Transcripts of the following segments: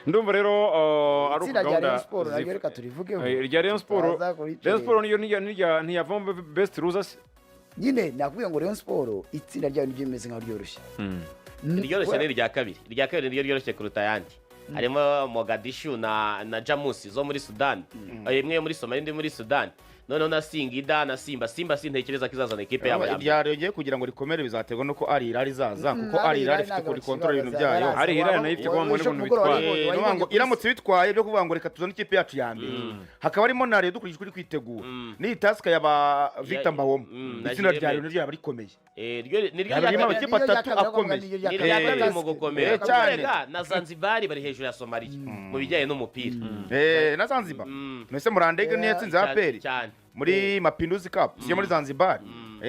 ndumva rero ari itsinda rya Rayon ukugahunda Sport naryo reka turivugeho rya Rayon Sport niyo ntiyavamo best losers nyine nakubwiye ngo Rayon Sport itsinda ryayo niryo rimeze nkaho ryoroshye iryoroshye ni irya kabiri niryo ryoroshye kuruta ayandi harimo Mogadishu na Jamusi zo muri Sudan imwe muri Somalia indi muri Sudan noneho na Singida na Simba sintekereza ko izazana ekipe yabo ya ryarengeye kugira ngo rikomere bizaterwa nuko ari Hilal izaza kuko ari Hilal ifite kuri control ibintu byayo ari Hilal nayo ifite kuba muri buntu bitwaye ngo iramutse bitwaye byo kuvuga ngo reka tuzane ikipe yacu ya mbere hakaba harimo na Rayon dukurikije kuri kwitegura ni task ya ba Victor Mbawoma itsinda rya Rayon ryaba rikomeye niryo ryaba ikipe atatu akomeye niryo mu gukomera cyane na Zanzibar bari hejuru ya Somalia mu bijyanye n'umupira na Zanzibar mwese Murandege niyo yatsinze APR muri Mapinduzi Cup siyo muri Zanzibar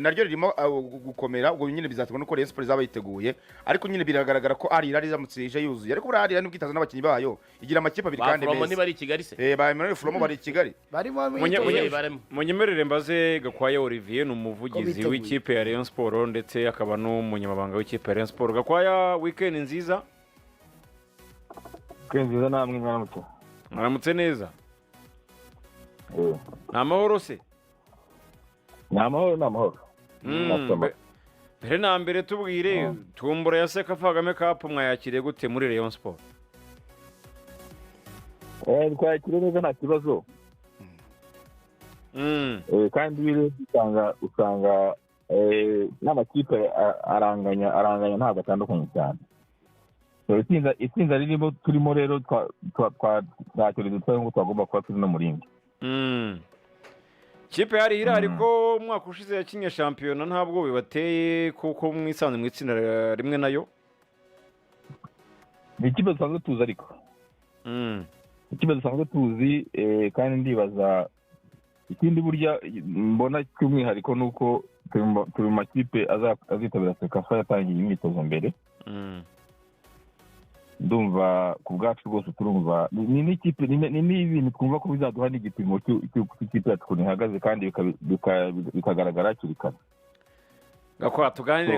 naryo ririmo gukomera ubwo nyine bizaterwa nuko Rayon Sport zaba yiteguye ariko nyine biragaragara ko ari Hilal izamutse ije yuzuye ariko buri Hilal n'ubwitazo n'abakinyi bayo igira amakipe abiri kandi beza ni bari Kigali se ba Emmanuel Fromo bari Kigali munyemerere mbaze Gakwaya Olivier ni umuvugizi w'ikipe ya Rayon Sport ndetse akaba n'umunyamabanga w'ikipe ya Rayon Sport. Gakwaya, weekend nziza namwe mwaramutse neza namahoro se namahoro mbere na mbere tubwire tumbura ya Sekafa Kagame Cup mwayakiriye gute muri Rayon Sport? twakiriye neza nta kibazo kandi biri usanga n'amakipe aranganya ntabwo atandukanye cyane itsinda ririmo turimo rero ntacyo ridutwaye ngo twagomba kuba turi no muringi kipe yari iri ariko umwaka ushize yakinye shampiyona ntabwo bibateye kuko mwisanze mu itsinda rimwe nayo ni ikipe dusanzwe tuzi ariko ikipe dusanzwe tuzi kandi ndibaza ikindi burya mbona cy'umwihariko ni uko turi mu makipe azitabira Sekafa yatangiye imyitozo mbere ndumva ku bwacu rwose turumva ni n'ikipe ni ibintu twumva ko bizaduha n'igipimo cy'ikipe yacu ukuntu ihagaze kandi bikagaragara hakiri kare Gakwa tuganire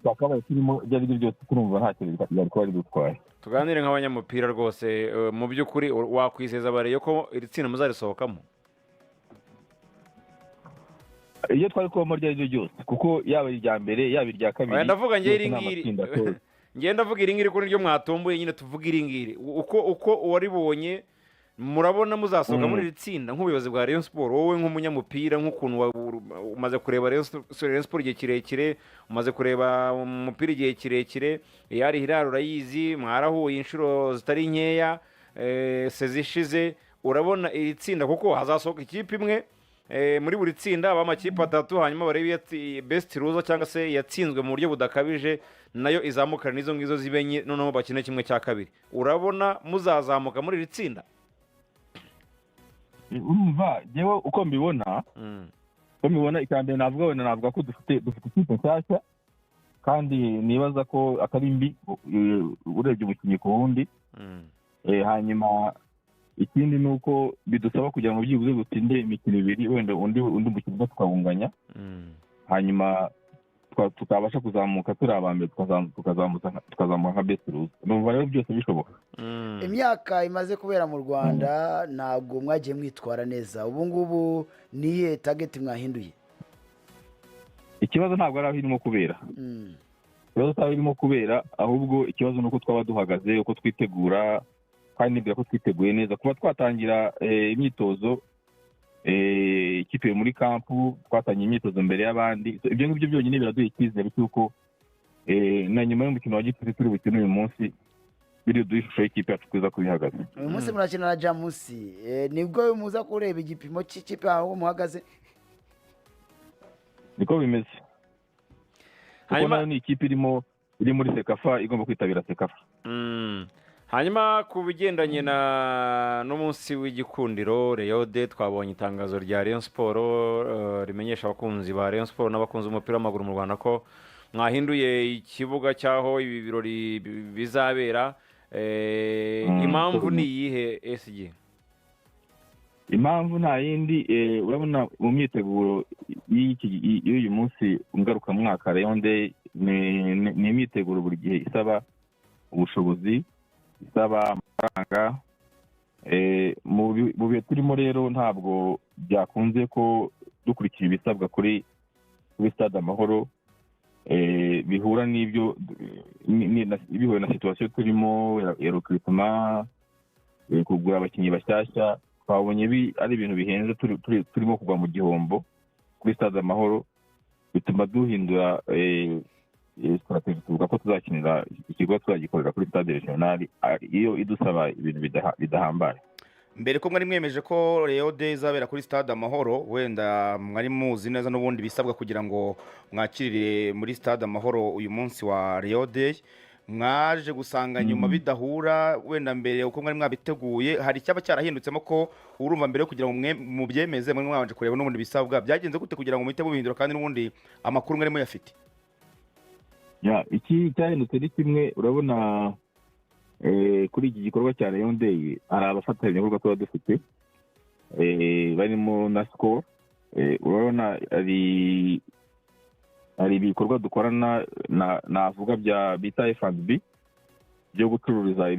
twakabaye turimo ibyo ari byo byose turumva nta kintu byari kuba ridutwaye tuganire nk'abanyamupira rwose mu by'ukuri wakwizeza abareye ko iri tsinda muzarisohokamo iyo twari kubamo ryari ryo ryose kuko yaba irya mbere yaba irya kabiri ndavuga ngiye iri ngiri ngenda vuga iri ngiri ko niryo mwatomboye nyine tuvuga iri ngiri uko waribonye murabona muzasohoka muri iri tsinda nk'ubuyobozi bwa Rayon Sport wowe nk'umunyamupira nk'ukuntu umaze kureba Rayon Sport igihe kirekire umaze kureba umupira igihe kirekire yari Hilal urayizi mwarahuye inshuro zitari nkeya sezishize urabona iri tsinda kuko hazasohoka ikipe imwe muri buri tsinda abamakipe atatu hanyuma barebe best loser cyangwa se yatsinzwe mu buryo budakabije nayo izamukana n'izo ngizo zibenye noneho bakine kimwe cya kabiri urabona muzazamuka muri iri tsinda urumva jewe uko mbibona ikambere navuga ko dufite ikipe nshyashya kandi nibaza ko atari mbi urebye umukinnyi ku wundi hanyuma ikindi ni uko bidusaba kugira ngo byibuze gutsinde imikino ibiri wenda undi mukino tukawunganya hanyuma tukabasha kuzamuka turi abambere tukazamuka nka best loser numva rero byose bishoboka imyaka imaze kubera mu Rwanda ntabwo mwagiye mwitwara neza ubu ngubu niye target mwahinduye ikibazo ntabwo ari aho irimo kubera ikibazo ntabwo irimo kubera ahubwo ikibazo ni uko twaba duhagaze uko twitegura kandi nibwira ko twiteguye neza kuba twatangira imyitozo ikipe muri kampu twatangiye imyitozo mbere y'abandi ibyo ngibyo byonyine biraduha icyizere cy'uko na nyuma y'umukino wa gicuti turi bukine uyu munsi biri duha ishusho y'ikipe yacu kuza kubihagaze uyu munsi murakina na Jamusi nibwo muza kureba igipimo cy'ikipe aho muhagaze niko bimeze kuko nayo ni ikipe iri muri Sekafa igomba kwitabira Sekafa hanyuma ku bigendanye n'umunsi w'igikundiro Reyode twabonye itangazo rya Rayon Sport rimenyesha abakunzi ba Rayon Sport n'abakunzi b'umupira w'amaguru mu Rwanda ko mwahinduye ikibuga cyaho ibi birori bizabera impamvu ni iyihe SG? Impamvu nta yindi urabona mu myiteguro y'uyu munsi ngarukamwaka Reyode ni imyiteguro buri gihe isaba ubushobozi isaba amafaranga mu bihe turimo rero ntabwo byakunze ko dukurikira ibisabwa kuri stade Amahoro bihura n'ibyo bihuye na situwasiyo turimo ya recruitment kugura abakinnyi bashyashya twabonye ari ibintu bihenze turimo kugwa mu gihombo kuri stade Amahoro bituma duhindura strategy tuvuga ko tuzakinira ikigo tuzagikorera kuri stade regional iyo idusaba ibintu bidahambaye. Mbere ko mwari mwemeje ko Rio Day izabera kuri stade Amahoro, wenda mwari muzi neza n'ubundi bisabwa kugira ngo mwakirire muri stade Amahoro uyu munsi wa Rio Day, mwaje gusanga nyuma bidahura, wenda mbere uko mwari mwabiteguye hari icyaba cyarahindutsemo ko urumva mbere kugira ngo mu byemeze mwe mwabanje kureba n'ubundi bisabwa byagenze gute kugira ngo muhite mubihindura kandi n'ubundi amakuru mwari muyafite? Iki cyahindutse ni kimwe, urabona kuri iki gikorwa cya Rio Day hari abafatanyabikorwa tuba dufite barimo na Skol, urabona ari ibikorwa dukorana navuga bita F&B byo gucururiza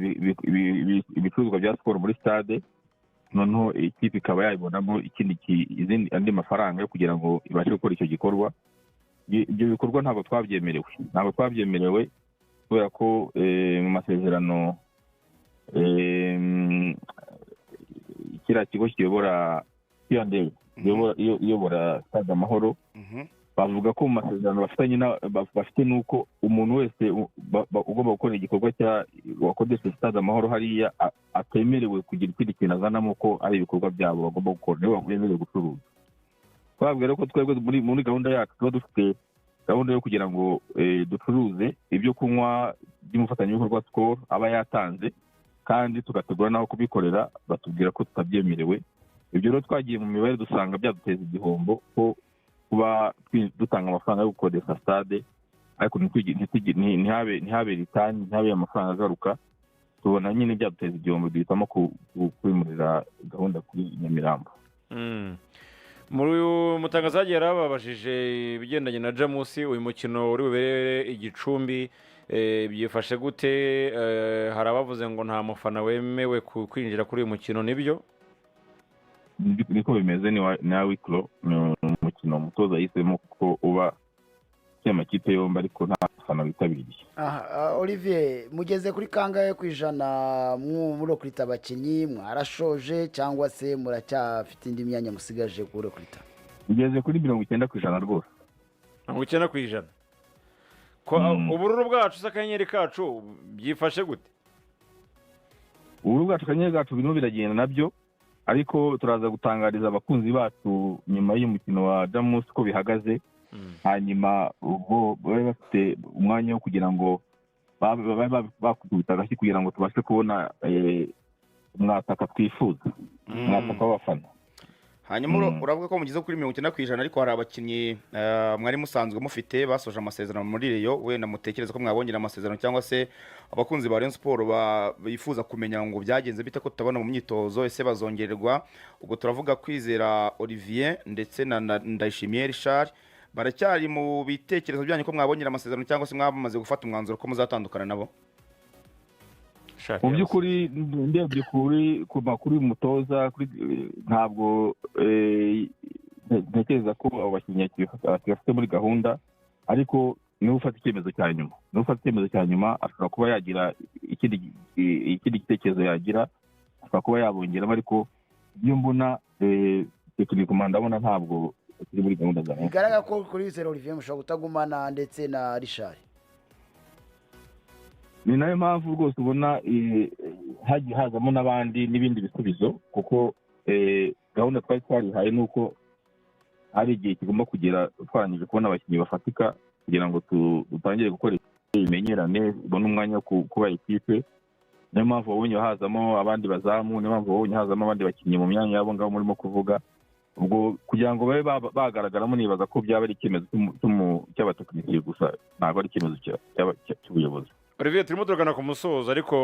ibicuruzwa bya Skol muri stade, noneho ikipe ikaba yayibonamo andi mafaranga yo kugira ngo ibashe gukora icyo gikorwa. Ibyo bikorwa ntabwo twabyemerewe kubera ko mu masezerano kiriya kigo kiyobora iyobora stade Amahoro bavuga ko mu masezerano bafite nuko umuntu wese ugomba gukora igikorwa wakodesha stade Amahoro hariya atemerewe kugira ikindi kintu azanamo ko ari ibikorwa byabo bagomba gukora, nibo bemerewe gucuruza. Twabwira ko twebwe muri gahunda yacu tuba dufite gahunda yo kugira ngo ducuruze ibyo kunywa by'umufatanyabikorwa Skol aba yatanze, kandi tugategura naho kubikorera batubwira ko tutabyemerewe. Ibyo rero twagiye mu mibare dusanga byaduteza igihombo ko kuba dutanga amafaranga yo gukodesha stade ariko ntihabe ritani, ntihabe amafaranga agaruka, tubona nyine byaduteza igihombo duhitamo kwimurira gahunda kuri Nyamirambo. Muri uyu mutangazaji yarababajije ibigendanye na Jamusi, uyu mukino uri bubere Igicumbi byifashe gute? Hari abavuze ngo nta mufana wemewe kwinjira kuri uyu mukino, nibyo? Niko bimeze, ni awiklo umukino umutoza yahisemo ko uba cy'amakipe yombi ariko nta mufana witabiriye. Olivier, mugeze kuri kangahe ku ijana muri okurita abakinnyi? Mwarashoje cyangwa se muracyafite indi myanya musigaje kuri okurita? Mugeze kuri 90% rwose. 90%? Ko ubururu bwacu s'akanyenyeri kacu byifashe gute? Ubururu bwacu akanyenyeri kacu birimo biragenda nabyo, ariko turaza gutangariza abakunzi bacu nyuma y'umukino wa Jamus ko bihagaze. Hanyuma ubwo bari bafite umwanya wo kugira ngo bakubita agashyi kugira ngo tubashe kubona umwataka twifuza, umwataka w'abafana. Hanyuma uravuga ko mugeze kuri 90%, ariko hari abakinnyi mwari musanzwe mufite basoje amasezerano muri Rio, wenda mutekereza ko mwabongera amasezerano cyangwa se abakunzi ba Rayon Sport bifuza kumenya ngo byagenze bite ko tutabona mu myitozo, ese bazongererwa? Ubwo turavuga Kwizera Olivier ndetse na Ndayishimiye Richard, baracyari mu bitekerezo byanyu ko mwabongera amasezerano cyangwa se mwamaze gufata umwanzuro ko muzatandukana nabo? Mu by'ukuri ndebye ku makuru y'umutoza ntabwo ntekereza ko abo bakinnyi bafite muri gahunda, ariko niba ufata icyemezo cya nyuma ashobora kuba yagira ikindi gitekerezo yagira, ashobora kuba yabongeramo, ariko iyo mbona tekinike ndabona ntabwo turi muri gahunda zawe. Bigaragara ko kuri Kwizera Olivier mushobora kutagumana ndetse na Richard. Ni nayo mpamvu rwose ubona hagiye hazamo n'ibindi bisubizo, kuko gahunda twari twarihaye ni uko hari igihe kigomba kugera twarangije kubona abakinnyi bafatika kugira ngo dutangire gukora ibimenyerane, ubone umwanya wo kuba ikipe. Niyo mpamvu wabonye hazamo abandi bazamu, niyo mpamvu wabonye hazamo abandi bakinnyi mu myanya yabo ngabo murimo kuvuga. Ubwo kugira ngo babe bagaragaramo, nibaza ko byaba ari icyemezo cy'abatekinisiye gusa, ntabwo ari icyemezo cy'ubuyobozi. Olivier, turimo turagana ku musozo, ariko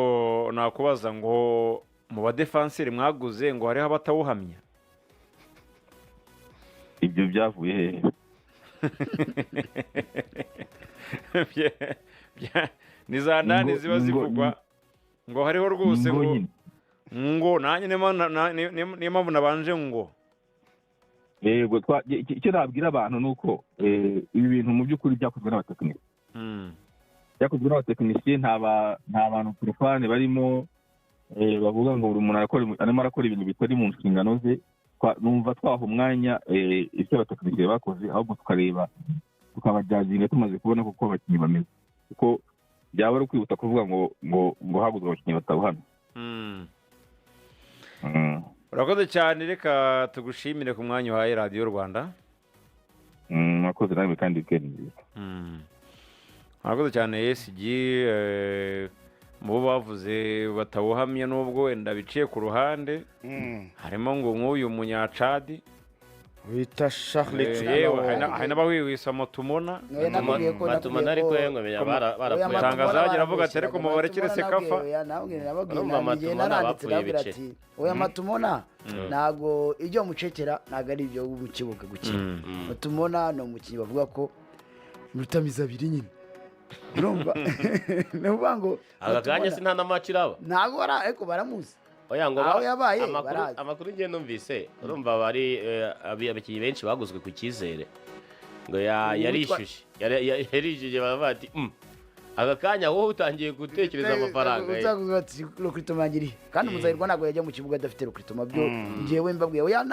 nakubaza ngo mu badefanseri mwaguze ngo hariho abatawuhamya? Ibyo byavuye hehe? Ni za ndani ziba zivugwa. ngo hariho rwose ngo ngo nyine ngo nanjye niyo mpamvu nabanje ngo yego icyo nabwira abantu ni uko ibi bintu mu by'ukuri byakozwe n'abatekinisiye byakozwe n'abatekinisiye nta bantu porofane barimo bavuga ngo buri muntu arimo arakora ibintu bitari mu nshingano ze. Numva twaha umwanya icyo abatekinisiye bakoze ahubwo tukareba tukabajyazinga tumaze kubona kuko abakinnyi bameze, kuko byaba ari ukwihuta kuvuga ngo haguzwe abakinnyi batabuhana. urakoze cyane, reka tugushimire ku mwanya uhaye radiyo Rwanda. mwakoze nawe kandi weekend nziza. mwakoze cyane ESG, mu bo bavuze batawuhamye n'ubwo wenda biciye ku ruhande harimo ngo nk'uyu munyacadi wita Charles hari n'abahwihwisa Matumona ariko ngo baratangaza bagira avuga ati ariko mubarekere Sekafa. oya Matumona ntago ibyo mucekera ntago ari ibyo mu kibuga gukina. Matumona ni umukinnyi bavuga ko rutamiza abiri nyine, urumva nuvuga ngo aka kanya si nta na match iraba ntago ariko baramuzi. oya ngo aho yabaye amakuru ngiye numvise urumva bari abakinnyi benshi baguzwe ku cyizere ngo yarishyushye yarishyushye baravuga ati aka kanya wowe utangiye gutekereza amafaranga uzaguza ati Rokritoma yangiriye kandi umuzahirwa ntabwo yajya mu kibuga adafite Rokritoma byo ngewe mbabwiye oya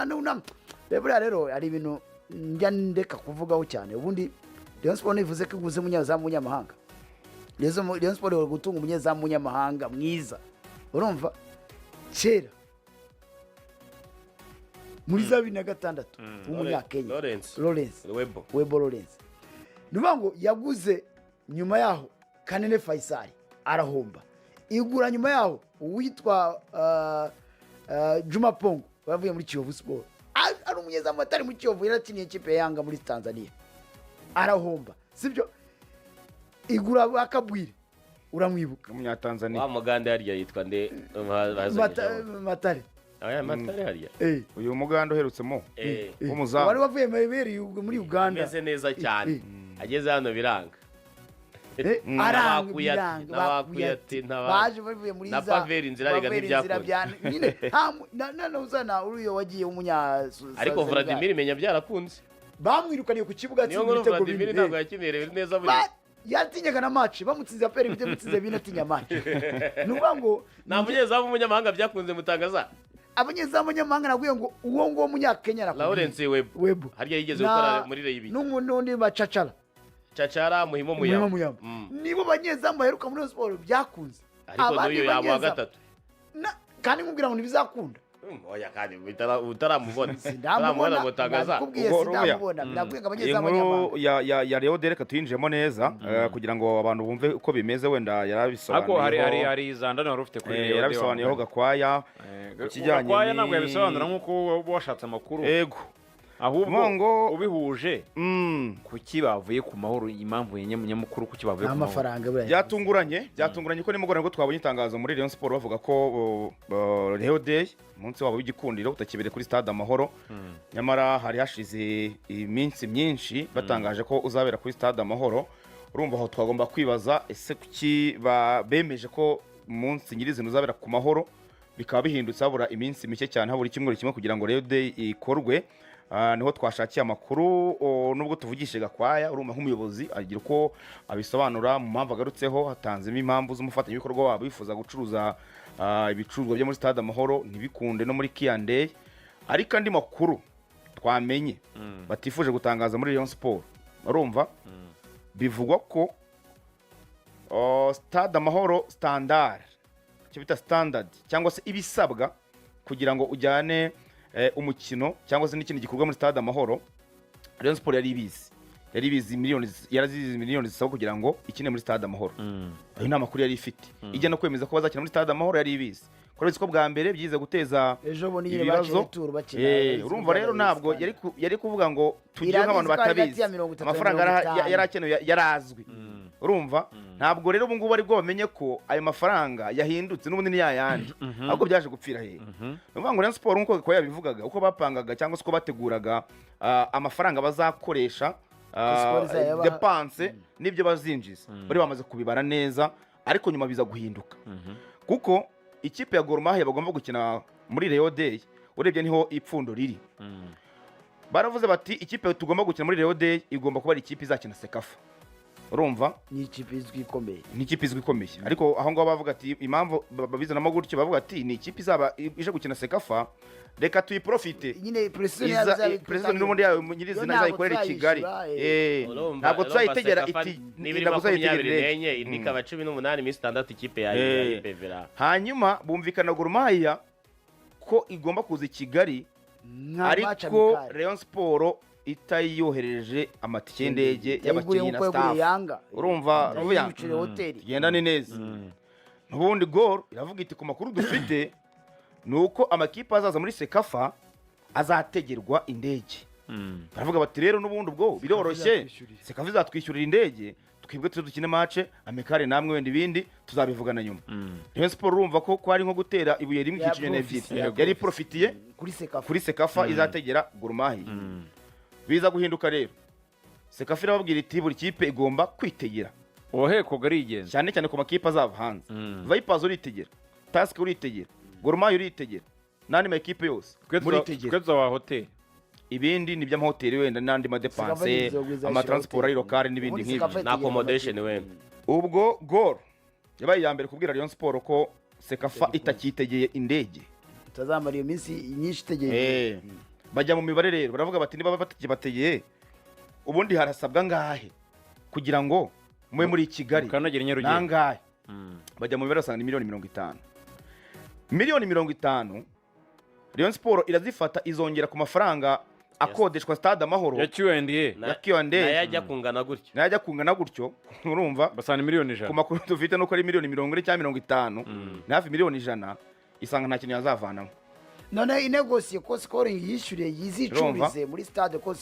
buriya rero ari ibintu njya ndeka kuvugaho cyane. Ubundi Rayon Sport ivuze ko iguze umunyezamu w'umunyamahanga, Rayon Sport iri gutunga umunyezamu w'umunyamahanga mwiza, urumva kera muri za 2006 w'umunyakenya Lawrence Webo Lawrence, nuvuga ngo yaguze nyuma yaho Kanene Faisal arahomba, igura nyuma yaho uwitwa Juma Pongo bavuye muri Kiyovu Sport, ari umunyezamu atari muri Kiyovu, yaratiniye ikipe ya Yanga muri Tanzania arahomba, sibyo? Igura bakabwire uramwibuka umunyatanzania wa Muganda yarya yitwa nde Matare Matare harya uyu Muganda uherutsemo w'umuzamu wari wavuye muri Uganda, meze neza cyane ageze hano biranga baje bavuye muri za Paveri inzira rigana ibyakora nyine nta uzana uriyo wagiye umunya ariko Vladimir menya byarakunze bamwirukaniye ku kibuga cy'ibitego bibiri ntabwo yakimereye neza buri yatinyaga na match bamutsinze aperi ibyo mutsinze binatinya match nuvuga ngo nta munyezamu w'umunyamahanga byakunze mutangaza abanyezamu w'umunyamahanga naguye ngo uwo ngo w'umunyakenya Lawrence Webo harya yigeze gukora muri Reyibi n'undi Chachara Muhimo Muyamba nibo banyezamu baheruka muri Sport byakunze, ariko n'uyo yabo wa gatatu kandi nkubwira ngo ntibizakunda. oya kandi utaramubona ndamubona mutangaza inkuru ya Leo Dereka tuyinjemo neza kugira ngo abantu bumve uko bimeze, wenda yarabisobanuye ariko hari zandana wari ufite kuri Leo yarabisobanuyeho Gakwaya kijyanye Gakwaya ntabwo yabisobanura nk'uko washatse amakuru yego, ahubwo ubihuje kuki bavuye ku mahoro, impamvu nyamukuru kuki bavuye ku amafaranga byatunguranye ko nimugoroba ngo twabonye itangazo muri Rayon Sport bavuga ko Leo Day umunsi wabo w'igikundiro utakibere kuri Stade Amahoro, nyamara hari hashize iminsi myinshi batangaje ko uzabera kuri Stade Amahoro. Urumva aho twagomba kwibaza ese kuki bemeje ko umunsi nyirizina uzabera ku Mahoro bikaba bihindutse habura iminsi mike cyane, habura icyumweru kimwe kugira ngo Leo Day ikorwe. Niho twashakiye amakuru, nubwo tuvugishije Gakwaya urumva nk'umuyobozi agira uko abisobanura mu mpamvu agarutseho, hatanzemo impamvu z'umufatanyabikorwa wabo bifuza gucuruza ibicuruzwa byo muri Stade Amahoro ntibikunde no muri Kiande, ariko andi makuru twamenye batifuje gutangaza muri Rayon Sport urumva bivugwa ko Stade Amahoro standard cyo bita standard cyangwa se ibisabwa kugira ngo ujyane umukino cyangwa se n'ikindi gikorwa muri Stade Amahoro, Rayon Sport yari bizi miliyoni zisaba kugira ngo ikine muri Stade Amahoro. Ayo ni amakuru yari ifite ijya no kwemeza ko bazakina muri Stade Amahoro yari ibizi ko ko bwa mbere byize guteza ibibazo. Urumva rero ntabwo yari kuvuga ngo tugiye nk'abantu batabizi amafaranga yarakenewe yarazwi. Urumva ntabwo rero ubu ngubu ari bwo bamenye ko ayo mafaranga yahindutse n'ubundi ni yayandi ahubwo byaje gupfira hehe. Urumva ngo Rayon Sport nkuko ko yabivugaga uko bapangaga cyangwa se uko bateguraga amafaranga bazakoresha depense n'ibyo bazinjiza bari bamaze kubibara neza, ariko nyuma biza guhinduka kuko ikipe ya Gor Mahia bagomba gukina muri Rayon Day urebye niho ipfundo riri. Baravuze bati ikipe tugomba gukina muri Rayon Day igomba kuba ari ikipe izakina Sekafa. Urumva ni ikipe izwi ikomeye, ni ikipe izwi ikomeye, ariko aho ngaho bavuga ati impamvu babizanamo gutyo, bavuga ati ni ikipe izaba ije gukina Sekafa, reka tuyiprofite nyine president n'ubundi yawe nyirizina izayikorera i Kigali. Ntabwo tuzayitegera iti nibiri 24 indika 18 minsi 6 ikipe ya Pevera. Hanyuma bumvikana Gor Mahia ko igomba kuza i Kigali, ariko Rayon Sport itayiyohereje amatike y'indege y'abakinnyi na staff. Urumva tugenda ni neza. N'ubundi Gor iravuga iti ku makuru dufite nuko amakipe azaza muri Sekafa azategerwa indege. Baravuga bati rero n'ubundi ubwo biroroshye, Sekafa izatwishyurira indege, twibwe dukine match amikare namwe wenda ibindi tuzabivugana nyuma. Rayon Sport urumva ko kwari nko gutera ibuye rimwe ikinyene ebyiri, yari profitiye kuri Sekafa izategera Gor Mahia. Biza guhinduka rero, Sekafa irababwira iti buri kipe igomba kwitegera oheko garigenza cyane cyane ku makipe azava hanze. Vipers uritegera, Task uritegera, Gor Mahia uritegera, nandi makipe yose muri tegera. Kweza wa hotel ibindi ni by'amahoteli wenda n'andi madepanse, amatransport locale n'ibindi nk'ibyo na accommodation wenda. Ubwo Gor yabaye ya mbere kubwira Rayon Sport ko Sekafa itakitegeye indege, tazamara iyo minsi nyinshi itegeye. Bajya mu mibare rero baravuga bati niba bategeye ubundi harasabwa ngahe kugira ngo mwe muri Kigali nangahe. Bajya mu mibare basanga ni miliyoni 50. Rayon Sport irazifata izongera ku mafaranga akodeshwa Stade Amahoro ya Q&A najya kungana gutyo urumva basana miliyoni 100. Ku makuru dufite nuko ari miliyoni 20 cyangwa 50, hafi miliyoni 100 isanga nta kintu yazavanamo. None inegosiye ko scoring yishyuriye yizicurize muri Stade ko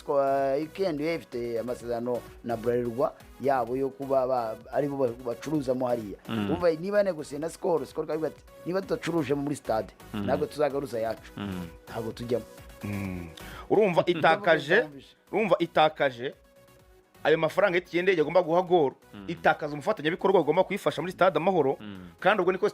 weekend ifite amasezerano na Bralirwa yabo yo kuba ari bo bacuruzamo hariya. Umva niba negosiye na score kavuga ati niba tutacuruje muri Stade ntabwo tuzagaruza yacu, ntabwo tujyamo. Urumva itakaje ayo mafaranga y'indege agomba guha Gor, itakaza umufatanyabikorwa agomba kuyifasha muri Stade Amahoro, kandi ubwo niko